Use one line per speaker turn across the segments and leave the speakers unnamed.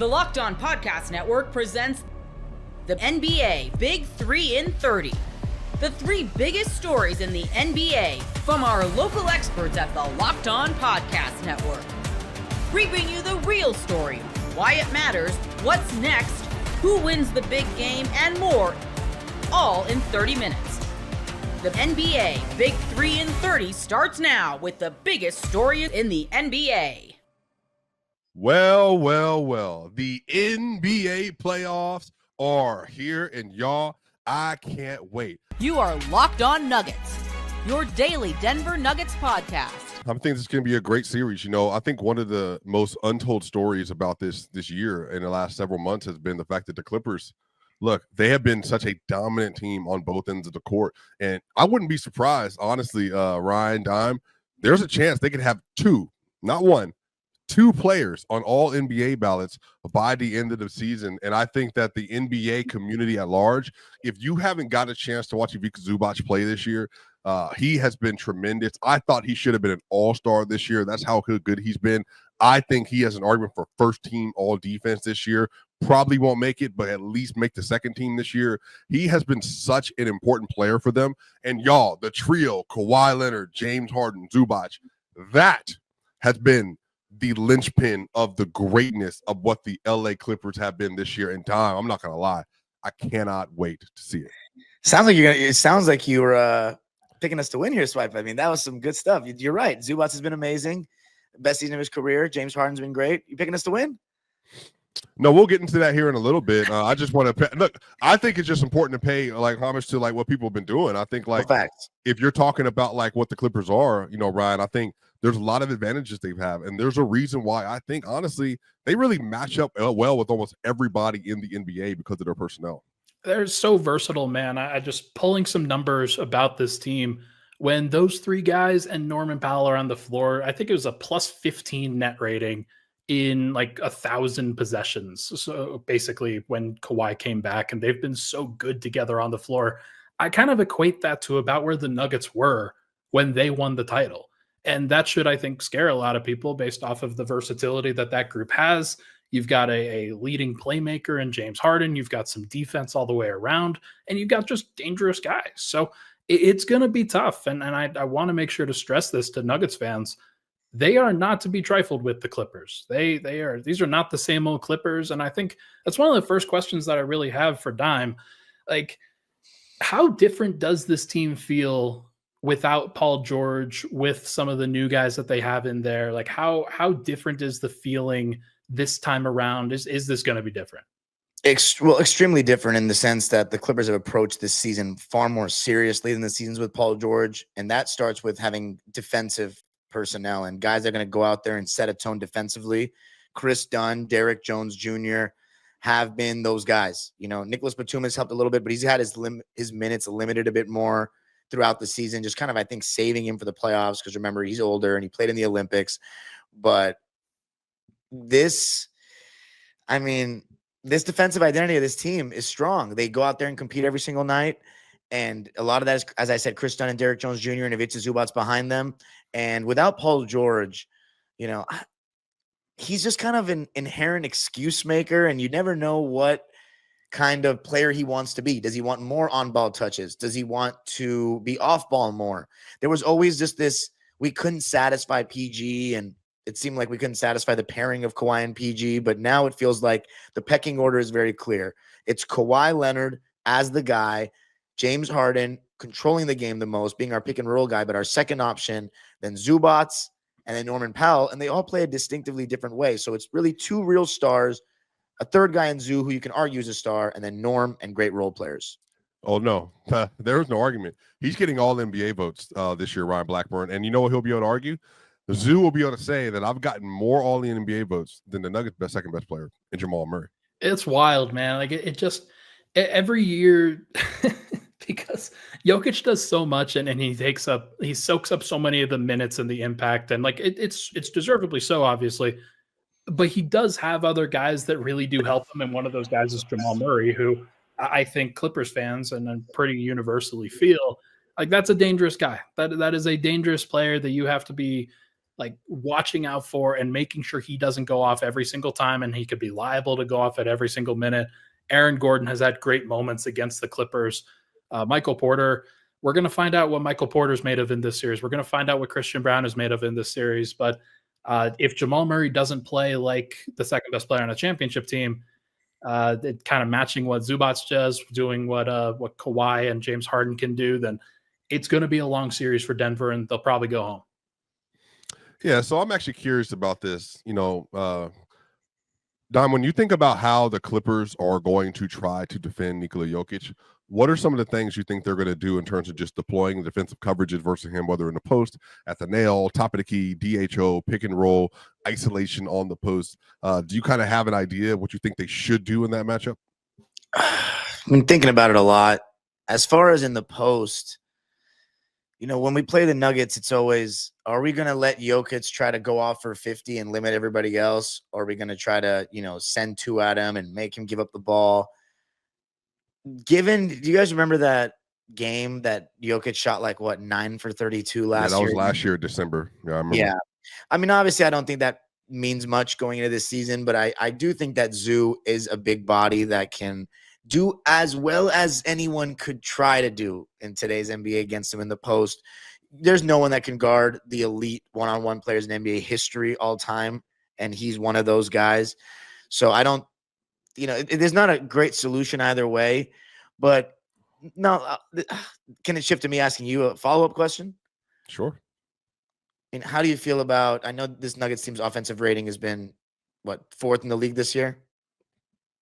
The Locked On Podcast Network presents the NBA Big 3 in 30. The 3 biggest stories in the NBA from our local experts at the Locked On Podcast Network. We bring you the real story, why it matters, what's next, who wins the big game, and more, all in 30 minutes. The NBA Big 3 in 30 starts now with the biggest story in the NBA.
Well. The NBA playoffs are here, and y'all, I can't wait.
You are Locked On Nuggets, your daily Denver Nuggets podcast.
I think this is going to be a great series. You know, I think one of the most untold stories about this year in the last several months has been the fact that the Clippers, look, they have been such a dominant team on both ends of the court. And I wouldn't be surprised, honestly, Ryan, Dime, there's a chance they could have 2, not 1, 2 players on all NBA ballots by the end of the season. And I think that the NBA community at large, if you haven't got a chance to watch Ivica Zubac play this year, he has been tremendous. I thought he should have been an all-star this year. That's how good he's been. I think he has an argument for first team all defense this year. Probably won't make it, but at least make the second team this year. He has been such an important player for them. And y'all, the trio, Kawhi Leonard, James Harden, Zubac, that has been the linchpin of the greatness of what the LA Clippers have been this year. And Dime, I'm not going to lie, I cannot wait to see it.
It sounds like you were picking us to win here, Swipe. I mean, that was some good stuff. You're right. Zubac has been amazing. Best season of his career. James Harden's been great. You picking us to win?
No, we'll get into that here in a little bit. I just want to look. I think it's just important to pay homage to what people have been doing. I think if you're talking about what the Clippers are, Ryan, I think there's a lot of advantages they have, and there's a reason why I think honestly they really match up well with almost everybody in the NBA because of their personnel.
They're so versatile, man. I just pulling some numbers about this team. When those 3 guys and Norman Powell are on the floor, I think it was a plus 15 net rating in 1,000 possessions. So basically when Kawhi came back, and they've been so good together on the floor, I kind of equate that to about where the Nuggets were when they won the title. And that should, I think, scare a lot of people based off of the versatility that group has. You've got a leading playmaker in James Harden. You've got some defense all the way around, and you've got just dangerous guys. So it's going to be tough. And I want to make sure to stress this to Nuggets fans. They are not to be trifled with, the Clippers. These are not the same old Clippers. And I think that's one of the first questions that I really have for Dime. How different does this team feel without Paul George, with some of the new guys that they have in there? How different is the feeling this time around? Is this going to be different?
Extremely different in the sense that the Clippers have approached this season far more seriously than the seasons with Paul George. And that starts with having defensive personnel and guys that are going to go out there and set a tone defensively. Chris Dunn, Derek Jones Jr. have been those guys. Nicholas Batum has helped a little bit, but he's had his minutes limited a bit more throughout the season, just kind of, I think, saving him for the playoffs, because remember, he's older and he played in the Olympics. But this defensive identity of this team is strong. They go out there and compete every single night. And a lot of that is, as I said, Chris Dunn and Derek Jones Jr. and Ivica Zubac behind them. And without Paul George, he's just kind of an inherent excuse maker, and you never know what kind of player he wants to be. Does he want more on-ball touches? Does he want to be off-ball more? There was always just this, we couldn't satisfy PG, and it seemed like we couldn't satisfy the pairing of Kawhi and PG, but now it feels like the pecking order is very clear. It's Kawhi Leonard as the guy, James Harden controlling the game the most, being our pick and roll guy, but our second option, then Zubac, and then Norman Powell, and they all play a distinctively different way. So it's really 2 real stars, a third guy in Zoo who you can argue is a star, and then Norm and great role players.
Oh, no. There's no argument. He's getting all NBA votes this year, Ryan Blackburn. And you know what he'll be able to argue? The Zoo will be able to say that I've gotten more all the NBA votes than the Nuggets' second best player in Jamal Murray.
It's wild, man. It just every year because Jokic does so much, and he soaks up so many of the minutes and the impact, and it's deservedly so, obviously. But he does have other guys that really do help him, and one of those guys is Jamal Murray, who I think Clippers fans and pretty universally feel like that's a dangerous guy. That is a dangerous player that you have to be like watching out for and making sure he doesn't go off every single time, and he could be liable to go off at every single minute. Aaron Gordon has had great moments against the Clippers. Michael Porter, we're going to find out what Michael Porter's made of in this series. We're going to find out what Christian Brown is made of in this series. But if Jamal Murray doesn't play like the second best player on a championship team, it kind of matching what Zubac does, doing what Kawhi and James Harden can do, then it's going to be a long series for Denver, and they'll probably go home.
Yeah, so I'm actually curious about this. Don, when you think about how the Clippers are going to try to defend Nikola Jokic, what are some of the things you think they're going to do in terms of just deploying defensive coverages versus him, whether in the post, at the nail, top of the key, DHO, pick and roll, isolation on the post? Do you kind of have an idea of what you think they should do in that matchup?
I've been thinking about it a lot. As far as in the post, when we play the Nuggets, it's always, are we going to let Jokic try to go off for 50 and limit everybody else? Or are we going to try to, send two at him and make him give up the ball? Do you guys remember that game that Jokic shot 9 for 32 last year?
Yeah, that was last year, December. Yeah, I remember.
Yeah. I mean, obviously, I don't think that means much going into this season, but I do think that Zoo is a big body that can do as well as anyone could try to do in today's NBA against him in the post. There's no one that can guard the elite one-on-one players in NBA history all time, and he's one of those guys. So I don't, there's not a great solution either way, but no, can it shift to me asking you a follow-up question?
Sure.
And how do you feel about, I know this Nuggets team's offensive rating has been, fourth in the league this year?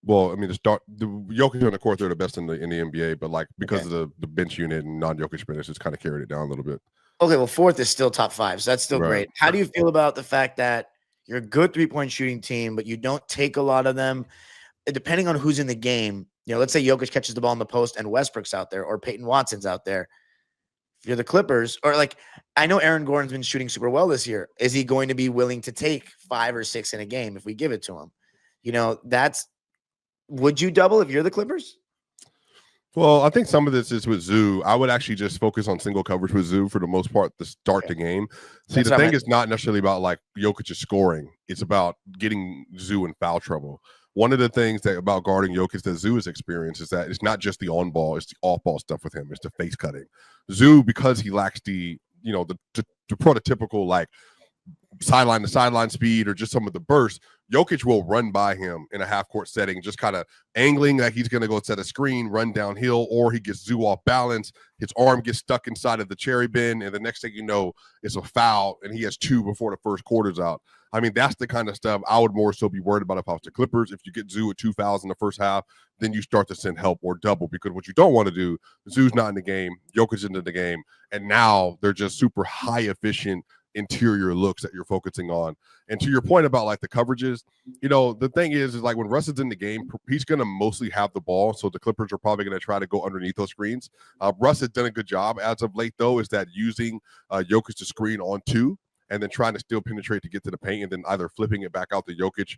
Well, I mean, the Jokic on the court, they're the best in the NBA, but because of the bench unit and non-Jokic minutes, it's kind of carried it down a little bit.
Okay, well, fourth is still top 5, so that's still great. How do you feel about the fact that you're a good three-point shooting team, but you don't take a lot of them? Depending on who's in the game, let's say Jokic catches the ball in the post and Westbrook's out there or Peyton Watson's out there. If you're the Clippers, or I know Aaron Gordon's been shooting super well this year. Is he going to be willing to take 5 or 6 in a game if we give it to him? Would you double if you're the Clippers?
Well, I think some of this is with Zoo. I would actually just focus on single coverage with Zoo for the most part to start the game. See, the thing is not necessarily about Jokic is scoring. It's about getting Zoo in foul trouble. One of the things about guarding Jokic that Zoo has experienced is that it's not just the on ball, it's the off ball stuff with him. It's the face cutting. Zoo, because he lacks the prototypical sideline to sideline speed or just some of the bursts, Jokic will run by him in a half court setting, just kind of angling like he's going to go set a screen, run downhill, or he gets Zoo off balance. His arm gets stuck inside of the cherry bin, and the next thing you know, it's a foul, and he has 2 before the first quarter's out. I mean, that's the kind of stuff I would more so be worried about if I was the Clippers. If you get Zoo with 2 fouls in the first half, then you start to send help or double, because what you don't want to do, Zoo's not in the game, Jokic isn't in the game, and now they're just super high efficient interior looks that you're focusing on. And to your point about the coverages, the thing is when Russ is in the game, he's going to mostly have the ball. So the Clippers are probably going to try to go underneath those screens. Russ has done a good job as of late, though, is that using Jokic to screen on 2 and then trying to still penetrate to get to the paint and then either flipping it back out to Jokic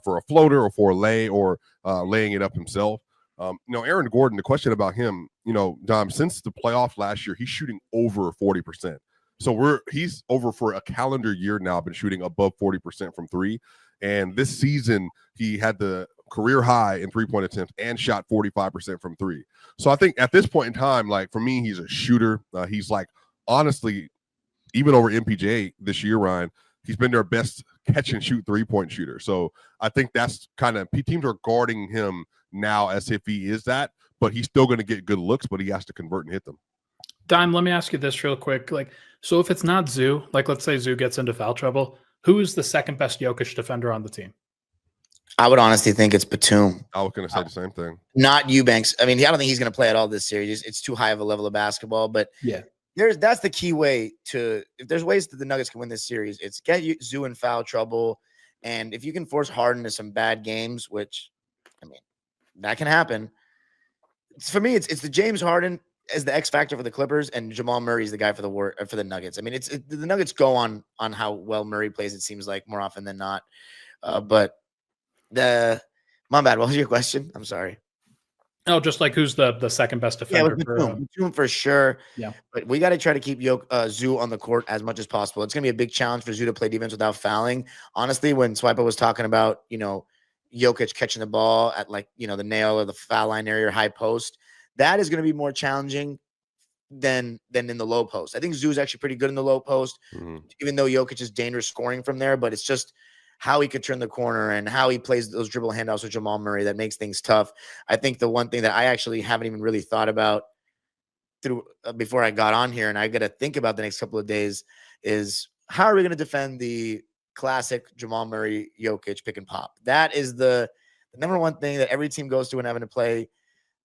for a floater or for a lay or laying it up himself. Aaron Gordon, the question about him, Dom, since the playoffs last year, he's shooting over 40%. So he's over for a calendar year now, been shooting above 40% from 3. And this season, he had the career high in 3-point attempts and shot 45% from 3. So I think at this point in time, for me, he's a shooter. He's honestly, even over MPJ this year, Ryan, he's been their best catch and shoot 3-point shooter. So I think that's kind of, teams are guarding him now as if he is that, but he's still going to get good looks, but he has to convert and hit them.
Dime, let me ask you this real quick. So if it's not Zoo, let's say Zoo gets into foul trouble, who is the second best Jokic defender on the team?
I would honestly think it's Batum.
I was going to say the same thing.
Not Eubanks. I mean, I don't think he's going to play at all this series. It's too high of a level of basketball. But
yeah,
that's the key way to. If there's ways that the Nuggets can win this series, it's get Zoo in foul trouble, and if you can force Harden to some bad games, which that can happen. For me, it's the James Harden as the X factor for the Clippers, and Jamal Murray is the guy for the Nuggets. I mean, the Nuggets go on how well Murray plays. It seems like more often than not. But my bad. What was your question? I'm sorry.
Oh, just like who's the second best
Yeah,
defender
with
for
Batum for sure.
yeah.
But we got to try to keep Zoo on the court as much as possible. It's going to be a big challenge for Zoo to play defense without fouling. Honestly, when Swiper was talking about, Jokic catching the ball at the nail or the foul line area or high post, that is going to be more challenging than in the low post. I think Zoo is actually pretty good in the low post, even though Jokic is dangerous scoring from there, but it's just how he could turn the corner and how he plays those dribble handoffs with Jamal Murray that makes things tough. I think the one thing that I actually haven't even really thought about before I got on here, and I got to think about the next couple of days, is how are we going to defend the classic Jamal Murray Jokic pick and pop? That is the number one thing that every team goes to when having to play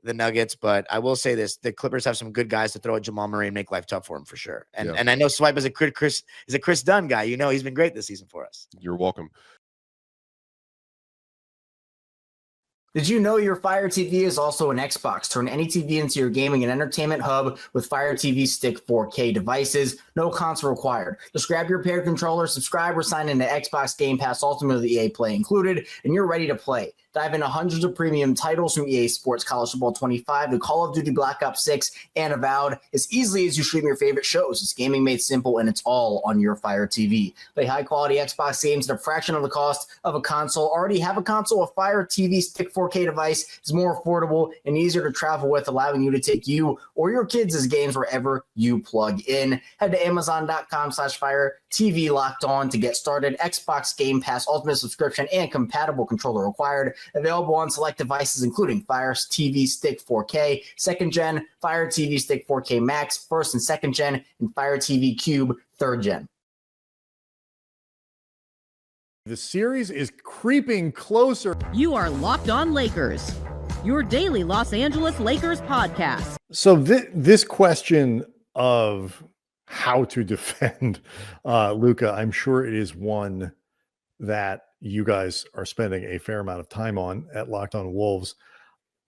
the Nuggets. But I will say this: the Clippers have some good guys to throw at Jamal Murray and make life tough for him for sure. And I know Swipe is a Chris Dunn guy. He's been great this season for us.
You're welcome.
Did you know your Fire TV is also an Xbox? Turn any TV into your gaming and entertainment hub with Fire TV Stick 4K devices. No console required. Just grab your paired controller, subscribe, or sign into Xbox Game Pass Ultimate with EA Play included, and you're ready to play. Dive into hundreds of premium titles from EA Sports College Football 25 to Call of Duty Black Ops 6 and Avowed as easily as you stream your favorite shows. It's gaming made simple, and it's all on your Fire TV. Play high-quality Xbox games at a fraction of the cost of a console. Already have a console? A Fire TV Stick 4K device is more affordable and easier to travel with, allowing you to take you or your kids' games wherever you plug in. Head to Amazon.com/Fire TV Locked On to get started. Xbox Game Pass Ultimate subscription and compatible controller required. Available on select devices, including Fire TV Stick 4K, 2nd Gen, Fire TV Stick 4K Max, 1st and 2nd Gen, and Fire TV Cube, 3rd Gen.
The series is creeping closer.
You are Locked On Lakers, your daily Los Angeles Lakers podcast.
So this question of how to defend Luka, I'm sure it is one that you guys are spending a fair amount of time on at Locked On Wolves.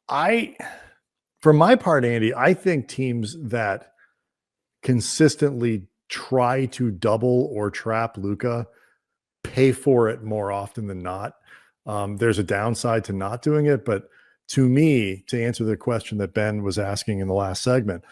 For my part, Andy, I think teams that consistently try to double or trap Luka pay for it more often than not. There's a downside to not doing it, but to me, to answer the question that Ben was asking in the last segment,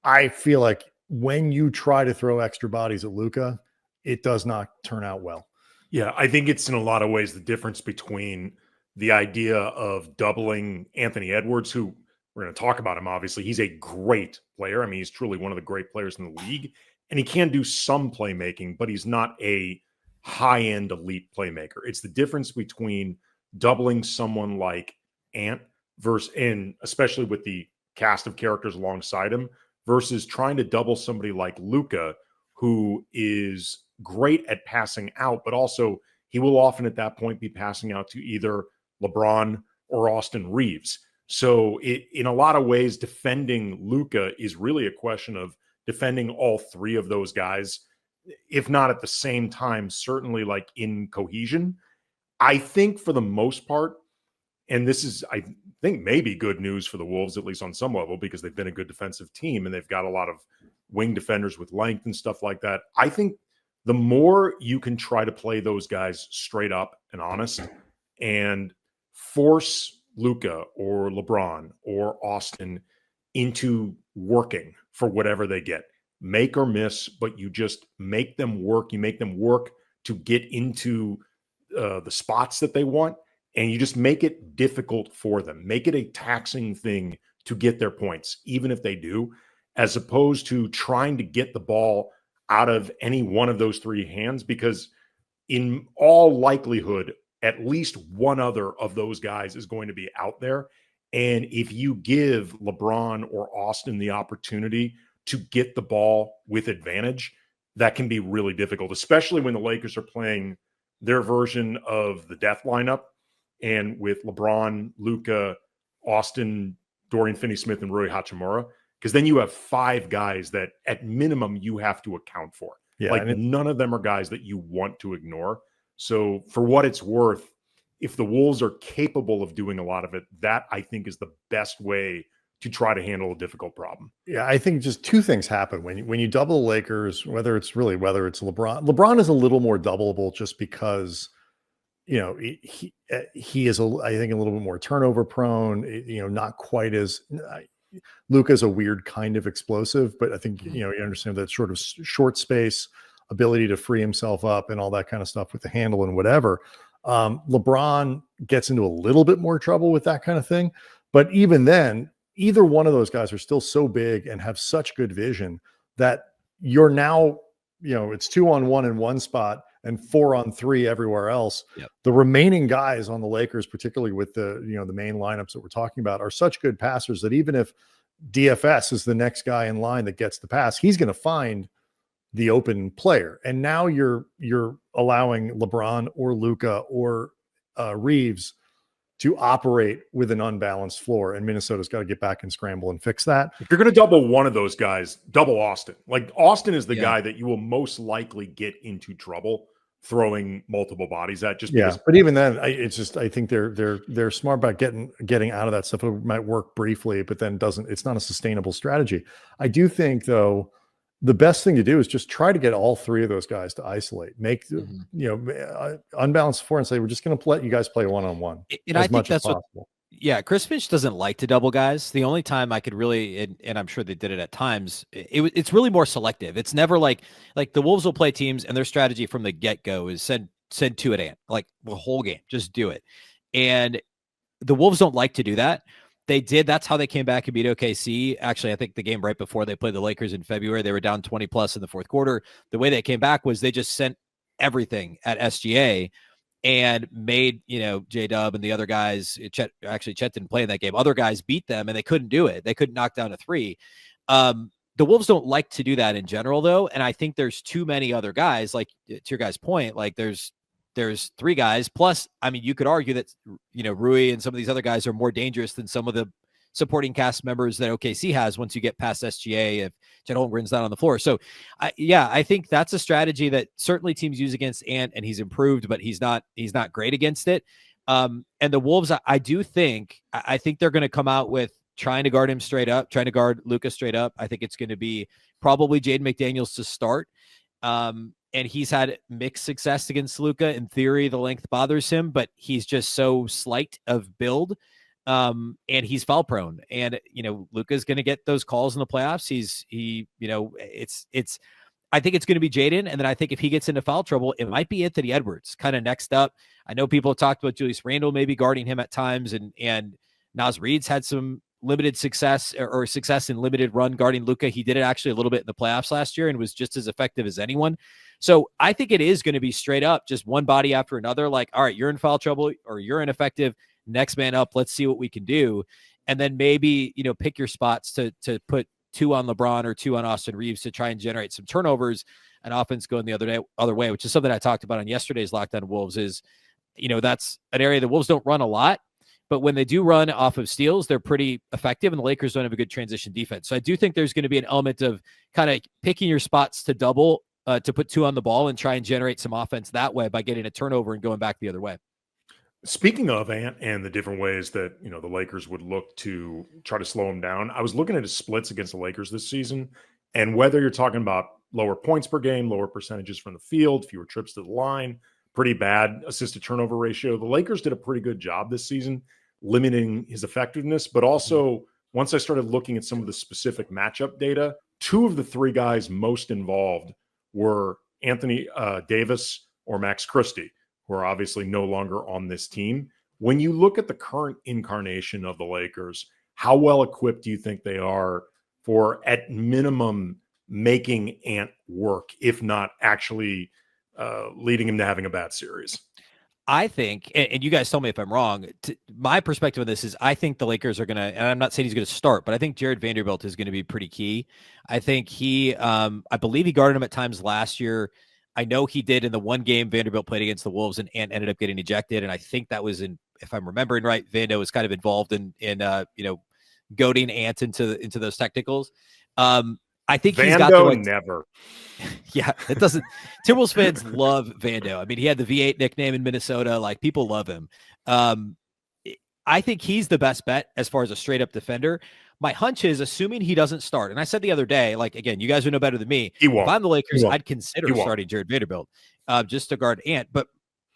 I feel like when you try to throw extra bodies at Luka, it does not turn out well.
Yeah, I think it's in a lot of ways the difference between the idea of doubling Anthony Edwards, who we're going to talk about him, obviously. He's a great player. I mean, he's truly one of the great players in the league, and he can do some playmaking, but he's not a high-end elite playmaker. It's the difference between doubling someone like Ant versus, and especially with the cast of characters alongside him, versus trying to double somebody like Luka, who is great at passing out, but also he will often at that point be passing out to either LeBron or Austin Reeves. So in a lot of ways, defending Luka is really a question of defending all three of those guys, if not at the same time, certainly like in cohesion. I think for the most part, and this is, I think, maybe good news for the Wolves, at least on some level, because they've been a good defensive team and they've got a lot of wing defenders with length and stuff like that. I think the more you can try to play those guys straight up and honest and force Luka or LeBron or Austin into working for whatever they get, make or miss, but you just make them work. You make them work to get into the spots that they want, and you just make it difficult for them. Make it a taxing thing to get their points, even if they do, as opposed to trying to get the ball out of any one of those three hands, because in all likelihood, at least one other of those guys is going to be out there. And if you give LeBron or Austin the opportunity to get the ball with advantage, that can be really difficult, especially when the Lakers are playing their version of the death lineup and with LeBron, Luka, Austin, Dorian Finney-Smith, and Rui Hachimura, because then you have five guys that at minimum you have to account for.
Yeah,
like none of them are guys that you want to ignore. So for what it's worth, if the Wolves are capable of doing a lot of it, that I think is the best way to try to handle a difficult problem.
Yeah, I think just two things happen when you double the Lakers, whether it's LeBron. LeBron is a little more doubleable just because he is I think a little bit more turnover prone. Not quite as Luka's a weird kind of explosive, but I think you understand that sort of short space ability to free himself up and all that kind of stuff with the handle and whatever. LeBron gets into a little bit more trouble with that kind of thing, but even then, either one of those guys are still so big and have such good vision that you're now, it's 2-on-1 in one spot and 4-on-3 everywhere else.
Yep.
The remaining guys on the Lakers, particularly with the main lineups that we're talking about, are such good passers that even if DFS is the next guy in line that gets the pass, he's going to find the open player. And now you're allowing LeBron or Luka or Reeves to operate with an unbalanced floor, and Minnesota's got to get back and scramble and fix that.
If you're going to double one of those guys, double Austin. Like Austin is the guy that you will most likely get into trouble throwing multiple bodies at. Just because
but even then, I think they're smart about getting out of that stuff. It might work briefly, but then it's not a sustainable strategy. I do think though, the best thing to do is just try to get all three of those guys to isolate, make unbalanced floor, and say we're just going to let you guys play one-on-one as much as possible.
Chris Finch doesn't like to double guys. The only time I could really, and I'm sure they did it at times, it's really more selective. It's never like the Wolves will play teams, and their strategy from the get-go is send two at Ant, like the whole game, just do it. And the Wolves don't like to do that. They did. That's how they came back and beat OKC. Actually, I think the game right before they played the Lakers in February, they were down 20 plus in the fourth quarter. The way they came back was they just sent everything at SGA and made, J-Dub and the other guys, Chet didn't play in that game. Other guys beat them and they couldn't do it. They couldn't knock down a three. The Wolves don't like to do that in general though. And I think there's too many other guys, like to your guys' point, like there's three guys plus, I mean, you could argue that, Rui and some of these other guys are more dangerous than some of the supporting cast members that OKC has once you get past SGA if Chet Holmgren's not on the floor. So I think that's a strategy that certainly teams use against Ant, and he's improved, but he's not great against it. And the Wolves, I think they're going to come out with trying to guard him straight up, trying to guard Luka straight up. I think it's going to be probably Jaden McDaniels to start. And he's had mixed success against Luka. In theory, the length bothers him, but he's just so slight of build. And he's foul prone. And, Luka's going to get those calls in the playoffs. I think it's going to be Jaden. And then I think if he gets into foul trouble, it might be Anthony Edwards kind of next up. I know people have talked about Julius Randle maybe guarding him at times. And Naz Reid's had some limited success or success in limited run guarding Luka. He did it actually a little bit in the playoffs last year and was just as effective as anyone. So I think it is going to be straight up, just one body after another. Like, all right, you're in foul trouble or you're ineffective. Next man up. Let's see what we can do. And then maybe, pick your spots to put 2 on LeBron or 2 on Austin Reeves to try and generate some turnovers and offense going the other way, which is something I talked about on yesterday's Lockdown Wolves is, that's an area the Wolves don't run a lot. But when they do run off of steals, they're pretty effective, and the Lakers don't have a good transition defense. So I do think there's going to be an element of kind of picking your spots to double, to put 2 on the ball and try and generate some offense that way by getting a turnover and going back the other way.
Speaking of Ant and the different ways that, the Lakers would look to try to slow him down, I was looking at his splits against the Lakers this season, and whether you're talking about lower points per game, lower percentages from the field, fewer trips to the line, pretty bad assist to turnover ratio, the Lakers did a pretty good job this season limiting his effectiveness. But also, once I started looking at some of the specific matchup data, 2 of the 3 guys most involved were Anthony Davis or Max Christie, who are obviously no longer on this team. When you look at the current incarnation of the Lakers, how well equipped do you think they are for, at minimum, making Ant work, if not actually leading him to having a bad series?
I think, and you guys tell me if I'm wrong, my perspective on this is I think the Lakers are going to, and I'm not saying he's going to start, but I think Jared Vanderbilt is going to be pretty key. I think I believe he guarded him at times last year. I know he did in the one game Vanderbilt played against the Wolves and ended up getting ejected. And I think that was if I'm remembering right, Vando was kind of involved in goading Ant into those technicals. I think he's got the
never.
Yeah, it doesn't. Timberwolves fans love Vando. I mean, he had the V8 nickname in Minnesota. Like, people love him. I think he's the best bet as far as a straight up defender. My hunch is, assuming he doesn't start, and I said the other day, like, again, you guys would know better than me.
He won't.
If I'm the Lakers, I'd consider starting Jared Vanderbilt just to guard Ant. But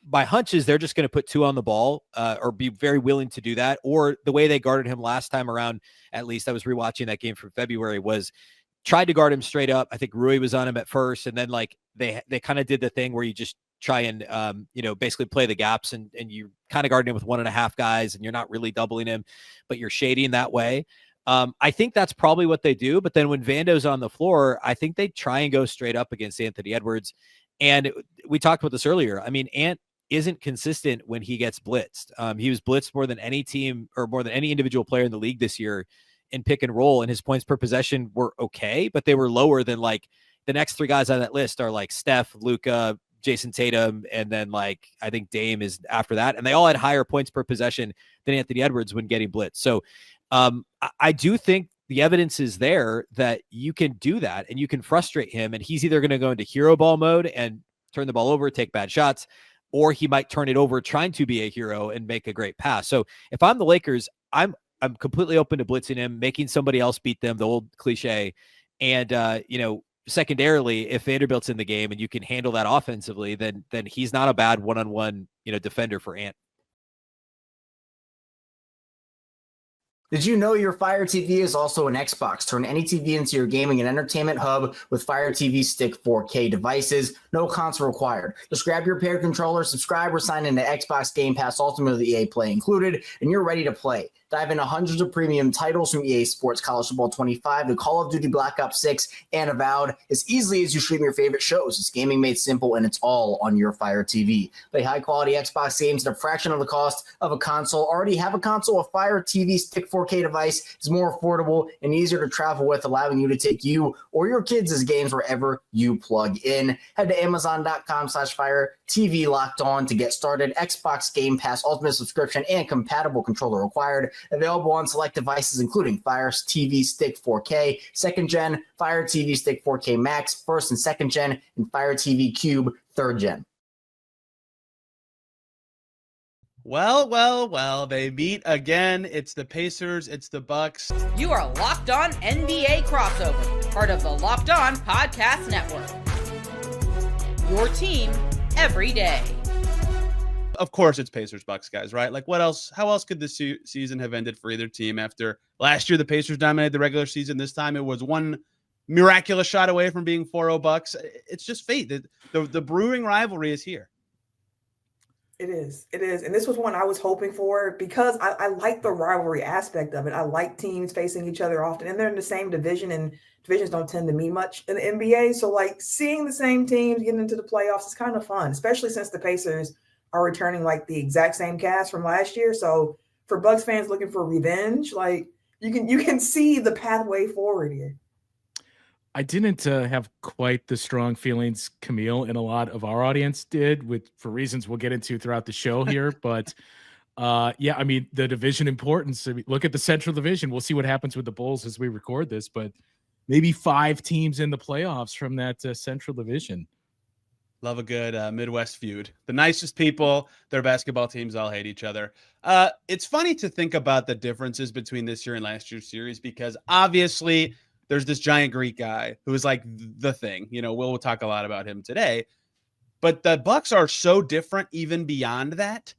my hunch is they're just going to put 2 on the ball, or be very willing to do that. Or the way they guarded him last time around, at least I was rewatching that game from February, was tried to guard him straight up. I think Rui was on him at first, and then like they kind of did the thing where you just try and basically play the gaps, and you kind of guarding him with 1.5 guys, and you're not really doubling him, but you're shading that way. I think that's probably what they do. But then when Vando's on the floor, I think they try and go straight up against Anthony Edwards. And we talked about this earlier. I mean, Ant isn't consistent when he gets blitzed. He was blitzed more than any team or more than any individual player in the league this year in pick and roll, and his points per possession were okay, but they were lower than like the next 3 guys on that list are like Steph, Luka, Jason Tatum, and then like I think Dame is after that, and they all had higher points per possession than Anthony Edwards when getting blitzed. So I do think the evidence is there that you can do that and you can frustrate him, and he's either going to go into hero ball mode and turn the ball over, take bad shots, or he might turn it over trying to be a hero and make a great pass. So if I'm the Lakers, I'm completely open to blitzing him, making somebody else beat them, the old cliche. And, secondarily, if Vanderbilt's in the game and you can handle that offensively, then he's not a bad one-on-one, defender for Ant.
Did you know your Fire TV is also an Xbox? Turn any TV into your gaming and entertainment hub with Fire TV Stick 4K devices. No console required. Just grab your paired controller, subscribe, or sign into Xbox Game Pass Ultimate with EA Play included, and you're ready to play. Dive into hundreds of premium titles from EA Sports College Football 25 to Call of Duty Black Ops 6 and Avowed as easily as you stream your favorite shows. It's gaming made simple, and it's all on your Fire TV. Play high-quality Xbox games at a fraction of the cost of a console. Already have a console? A Fire TV Stick 4K device is more affordable and easier to travel with, allowing you to take you or your kids' games wherever you plug in. Head to Amazon.com/Fire TV Locked On to get started. Xbox Game Pass Ultimate subscription and compatible controller required. Available on select devices, including Fire TV Stick 4K, 2nd Gen, Fire TV Stick 4K Max, 1st and 2nd Gen, and Fire TV Cube, 3rd Gen.
Well, they meet again. It's the Pacers, it's the Bucks.
You are Locked On NBA Crossover, part of the Locked On Podcast Network. Your team every day.
Of course, it's Pacers Bucks, guys, right? Like, what else? How else could this season have ended for either team? After last year, the Pacers dominated the regular season. This time, it was one miraculous shot away from being 4-0 Bucks. It's just fate. The brewing rivalry is here.
It is. And this was one I was hoping for because I like the rivalry aspect of it. I like teams facing each other often, and they're in the same division, and divisions don't tend to mean much in the NBA. So, like, seeing the same teams getting into the playoffs is kind of fun, especially since the Pacers are returning like the exact same cast from last year. So for Bucks fans looking for revenge, like you can see the pathway forward here.
I didn't have quite the strong feelings Camille and a lot of our audience did, for reasons we'll get into throughout the show here. But I mean, the division importance. I mean, look at the Central Division. We'll see what happens with the Bulls as we record this, but maybe 5 teams in the playoffs from that Central Division.
Love a good Midwest feud. The nicest people, their basketball teams all hate each other. It's funny to think about the differences between this year and last year's series because obviously there's this giant Greek guy who is like the thing. We'll talk a lot about him today. But the Bucks are so different even beyond that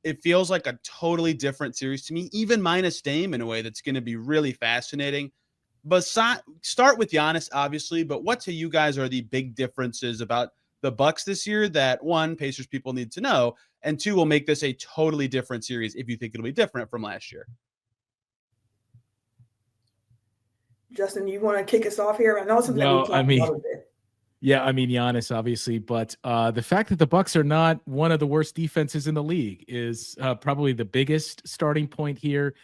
it feels like a totally different series to me, even minus Dame in a way that's going to be really fascinating. But start with Giannis, obviously. But what to you guys are the big differences about the Bucks this year that, one, Pacers people need to know, and 2, will make this a totally different series if you think it'll be different from last year?
Justin, you want to kick us off here? I know it's something that we talked about a bit.
Yeah, I mean, Giannis, obviously, but the fact that the Bucks are not one of the worst defenses in the league is probably the biggest starting point here.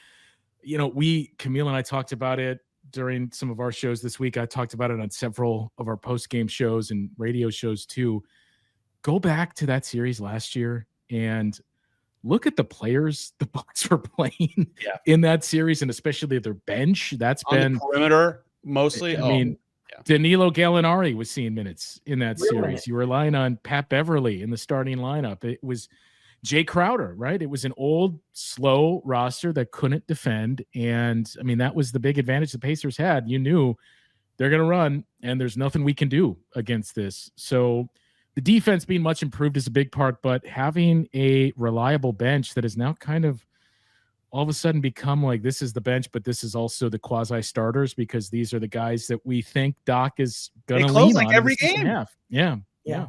Camille and I talked about it during some of our shows this week. I talked about it on several of our post-game shows and radio shows too. Go back to that series last year and look at the players the Bucks were playing in that series, and especially their bench. That's on been
the perimeter mostly.
I mean, Danilo Gallinari was seeing minutes in that series. You were relying on Pat Beverly in the starting lineup. It was Jay Crowder, right? It was an old, slow roster that couldn't defend. And I mean, that was the big advantage the Pacers had. You knew they're going to run and there's nothing we can do against this. So the defense being much improved is a big part, but having a reliable bench that is now kind of all of a sudden become like, this is the bench, but this is also the quasi starters, because these are the guys that we think Doc is going to lean
like
on
every
in the second
game.
half. Yeah.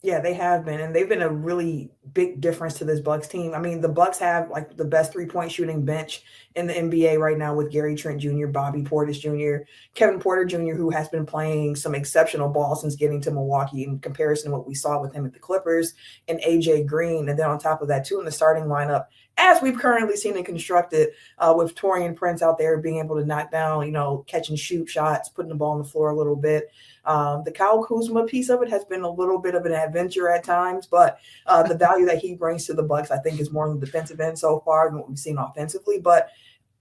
Yeah, they have been, and they've been a really big difference to this Bucks team. I mean, the Bucks have like the best 3-point shooting bench in the NBA right now with Gary Trent Jr., Bobby Portis Jr., Kevin Porter Jr., who has been playing some exceptional ball since getting to Milwaukee in comparison to what we saw with him at the Clippers, and AJ Green. And then on top of that, too, in the starting lineup, as we've currently seen it constructed, with Taurean Prince out there being able to knock down, catch and shoot shots, putting the ball on the floor a little bit. The Kyle Kuzma piece of it has been a little bit of an adventure at times, but the value that he brings to the Bucks, I think, is more on the defensive end so far than what we've seen offensively. But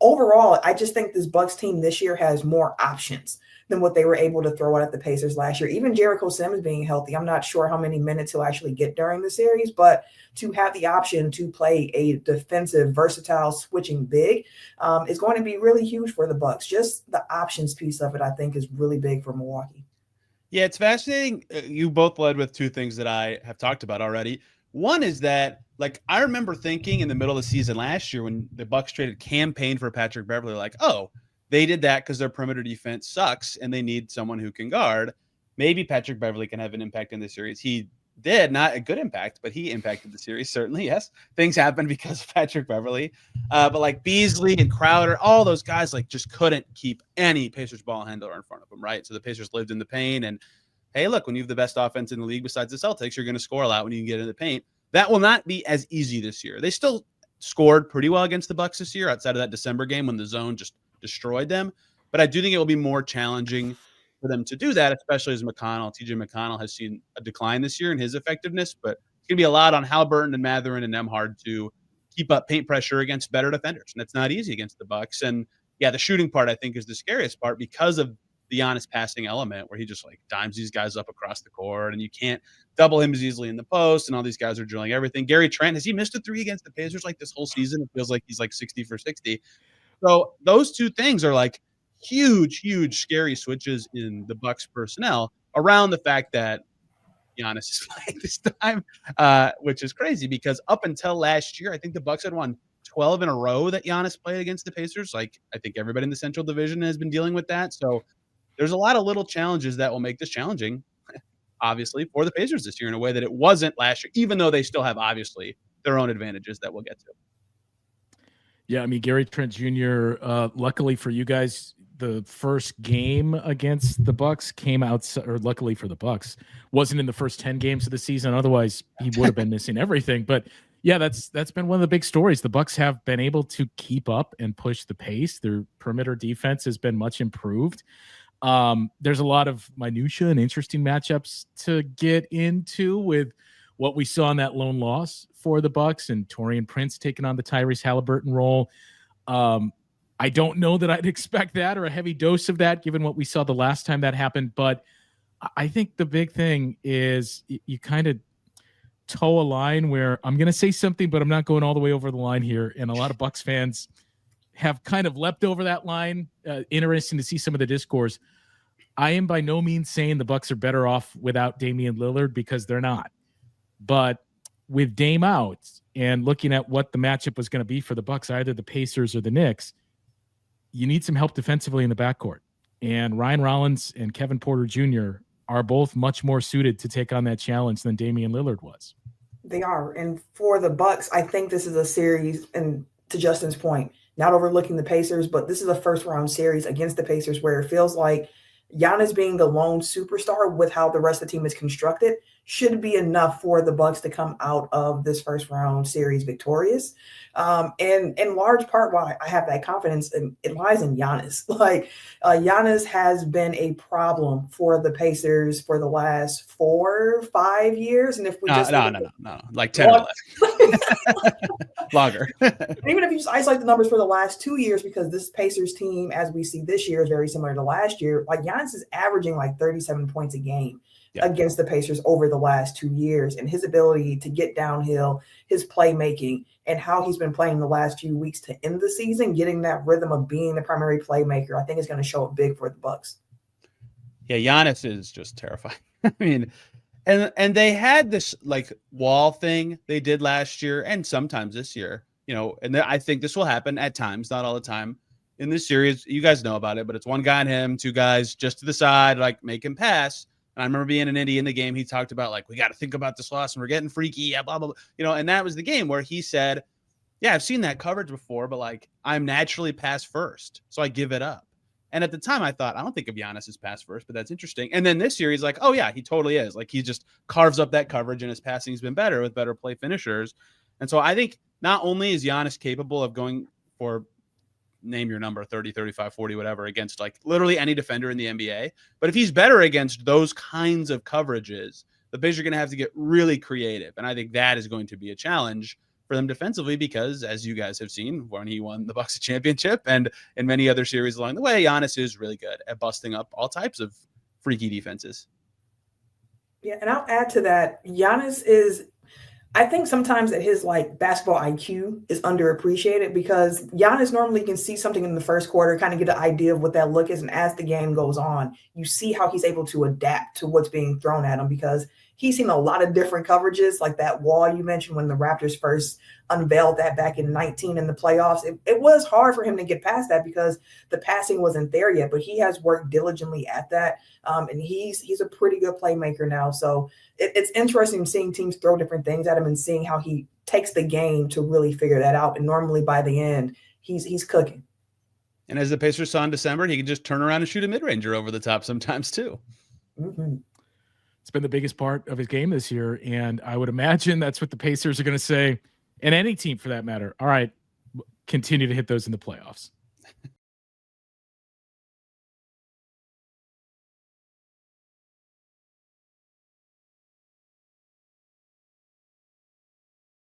overall, I just think this Bucks team this year has more options than what they were able to throw out at the Pacers last year. Even Jericho Sims being healthy, I'm not sure how many minutes he'll actually get during the series, but to have the option to play a defensive, versatile, switching big is going to be really huge for the Bucks. Just the options piece of it, I think, is really big for Milwaukee.
Yeah, it's fascinating. You both led with two things that I have talked about already. One is that, I remember thinking in the middle of the season last year when the Bucks traded campaign for Patrick Beverley, they did that because their perimeter defense sucks and they need someone who can guard. Maybe Patrick Beverley can have an impact in the series. He did, not a good impact, but he impacted the series, certainly, yes. Things happened because of Patrick Beverley. But Beasley and Crowder, all those guys just couldn't keep any Pacers ball handler in front of them, right? So the Pacers lived in the paint. And, hey, look, when you have the best offense in the league besides the Celtics, you're going to score a lot when you can get in the paint. That will not be as easy this year. They still scored pretty well against the Bucks this year outside of that December game when the zone just destroyed them. But I do think it will be more challenging for them to do that, especially as TJ McConnell has seen a decline this year in his effectiveness. But it's going to be a lot on Haliburton and Mathurin and Nembhard to keep up paint pressure against better defenders. And it's not easy against the Bucks. And, yeah, the shooting part, I think, is the scariest part because of the Giannis passing element where he just dimes these guys up across the court and you can't double him as easily in the post, and all these guys are drilling everything. Gary Trent, has he missed a three against the Pacers this whole season? It feels like he's 60 for 60. So those two things are huge, scary switches in the Bucks personnel around the fact that Giannis is playing this time, which is crazy because up until last year, I think the Bucks had won 12 in a row that Giannis played against the Pacers. I think everybody in the Central Division has been dealing with that. So there's a lot of little challenges that will make this challenging, obviously, for the Pacers this year in a way that it wasn't last year, even though they still have, obviously, their own advantages that we'll get to.
Yeah, I mean, Gary Trent Jr., luckily for you guys, the first game against the Bucks came out, or luckily for the Bucks, wasn't in the first 10 games of the season. Otherwise, he would have been missing everything. But yeah, that's been one of the big stories. The Bucks have been able to keep up and push the pace. Their perimeter defense has been much improved. There's a lot of minutia and interesting matchups to get into with what we saw in that lone loss for the Bucks and Taurean Prince taking on the Tyrese Haliburton role. I don't know that I'd expect that or a heavy dose of that given what we saw the last time that happened. But I think the big thing is you kind of toe a line where I'm going to say something, but I'm not going all the way over the line here. And a lot of Bucks fans have kind of leapt over that line. Interesting to see some of the discourse. I am by no means saying the Bucks are better off without Damian Lillard because they're not. But with Dame out and looking at what the matchup was going to be for the Bucks, either the Pacers or the Knicks, you need some help defensively in the backcourt. And Ryan Rollins and Kevin Porter Jr. are both much more suited to take on that challenge than Damian Lillard was.
They are. And for the Bucks, I think this is a series, and to Justin's point, not overlooking the Pacers, but this is a first-round series against the Pacers where it feels like Giannis being the lone superstar with how the rest of the team is constructed should be enough for the Bucks to come out of this first round series victorious. And in large part why I have that confidence, it lies in Giannis. Giannis has been a problem for the Pacers for the last 4 or 5 years. And if we
no, 10 or 11. Longer.
Even if you just isolate the numbers for the last 2 years, because this Pacers team, as we see this year, is very similar to last year. Giannis is averaging 37 points a game against the Pacers over the last 2 years, and his ability to get downhill, his playmaking, and how he's been playing the last few weeks to end the season, getting that rhythm of being the primary playmaker, I think is going to show up big for the Bucks.
Yeah, Giannis is just terrifying. I mean, And they had this like wall thing they did last year and sometimes this year, and I think this will happen at times, not all the time in this series. You guys know about it, but it's one guy on him, two guys just to the side, like make him pass. And I remember being in Indy in the game, he talked about like, we got to think about this loss and we're getting freaky. Yeah, blah, blah, blah. And that was the game where he said, yeah, I've seen that coverage before, but like I'm naturally pass first. So I give it up. And at the time, I thought, I don't think of Giannis as pass first, but that's interesting. And then this year, he's like, oh, yeah, he totally is. Like, he just carves up that coverage, and his passing has been better with better play finishers. And so I think not only is Giannis capable of going for, name your number, 30, 35, 40, whatever, against like literally any defender in the NBA, but if he's better against those kinds of coverages, the Bigs are going to have to get really creative. And I think that is going to be a challenge for them defensively, because as you guys have seen when he won the Bucks a championship and in many other series along the way, Giannis is really good at busting up all types of freaky defenses.
Yeah, and I'll add to that, Giannis is, I think sometimes that his like basketball IQ is underappreciated, because Giannis normally can see something in the first quarter, kind of get an idea of what that look is. And as the game goes on, you see how he's able to adapt to what's being thrown at him, because he's seen a lot of different coverages, like that wall you mentioned when the Raptors first unveiled that back in 19 in the playoffs. It was hard for him to get past that because the passing wasn't there yet, but he has worked diligently at that. And he's a pretty good playmaker now. So it's interesting seeing teams throw different things at him and seeing how he takes the game to really figure that out. And normally by the end, he's cooking.
And as the Pacers saw in December, he can just turn around and shoot a mid-ranger over the top sometimes too.
Mm-hmm.
It's been the biggest part of his game this year. And I would imagine that's what the Pacers are going to say, and any team for that matter. All right, continue to hit those in the playoffs.